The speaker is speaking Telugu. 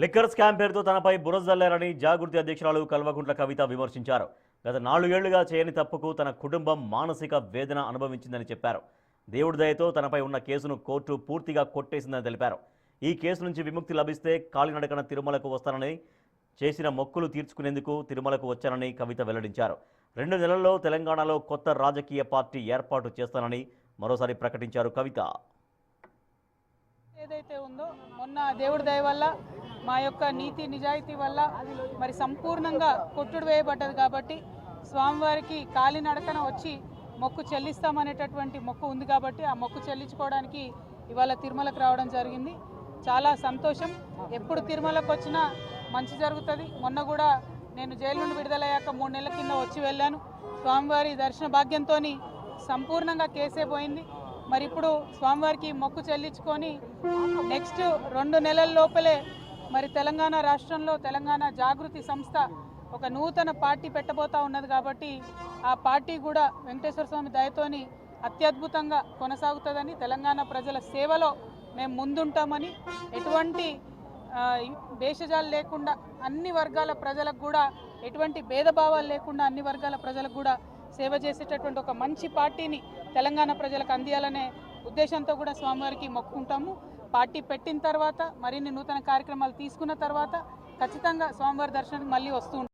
లిక్కర్ స్కామ్ పేరుతో తనపై బురద జల్లారని జాగృతి అధ్యక్షురాలు కల్వకుంట్ల కవిత విమర్శించారు. గత 4 ఏళ్లుగా చేయని తప్పుకు తన కుటుంబం మానసిక వేదన అనుభవించిందని చెప్పారు. దేవుడి దయతో తనపై ఉన్న కేసును కోర్టు పూర్తిగా కొట్టేసిందని తెలిపారు. ఈ కేసు నుంచి విముక్తి లభిస్తే కాలినడకన తిరుమలకు వస్తానని, చేసిన మొక్కులు తీర్చుకునేందుకు తిరుమలకు వచ్చానని కవిత వెల్లడించారు. 2 నెలల్లో తెలంగాణలో కొత్త రాజకీయ పార్టీ ఏర్పాటు చేస్తానని మరోసారి ప్రకటించారు కవిత. ఏదైతే ఉందో మొన్న దేవుడి దయ వల్ల మా యొక్క నీతి నిజాయితీ వల్ల మరి సంపూర్ణంగా కొట్టుడు వేయబడ్డది కాబట్టి స్వామివారికి కాలినడకన వచ్చి మొక్కు చెల్లిస్తామనేటటువంటి మొక్కు ఉంది కాబట్టి ఆ మొక్కు చెల్లించుకోవడానికి ఇవాళ తిరుమలకు రావడం జరిగింది. చాలా సంతోషం. ఎప్పుడు తిరుమలకు వచ్చినా మంచి జరుగుతుంది. మొన్న కూడా నేను జైలు నుండి విడుదలయ్యాక 3 నెలల కింద వచ్చి వెళ్ళాను. స్వామివారి దర్శన భాగ్యంతో సంపూర్ణంగా కేసే పోయింది. మరి ఇప్పుడు స్వామివారికి మొక్కు చెల్లించుకొని నెక్స్ట్ 2 నెలల లోపలే మరి తెలంగాణ రాష్ట్రంలో తెలంగాణ జాగృతి సంస్థ ఒక నూతన పార్టీ పెట్టబోతా ఉన్నది కాబట్టి ఆ పార్టీ కూడా వెంకటేశ్వర స్వామి దయతోని అత్యద్భుతంగా కొనసాగుతుందని, తెలంగాణ ప్రజల సేవలో మేము ముందుంటామని, ఎటువంటి భేషజాలు లేకుండా అన్ని వర్గాల ప్రజలకు కూడా ఎటువంటి భేదభావాలు లేకుండా అన్ని వర్గాల ప్రజలకు కూడా సేవ చేసేటటువంటి ఒక మంచి పార్టీని తెలంగాణ ప్రజలకు అందియాలనే ఉద్దేశంతో కూడా స్వామివారికి మొక్కుకుంటాము. పార్టీ పెట్టిన తర్వాత మరిన్ని నూతన కార్యక్రమాలు తీసుకున్న తర్వాత ఖచ్చితంగా స్వామివారి దర్శనానికి మళ్ళీ వస్తూ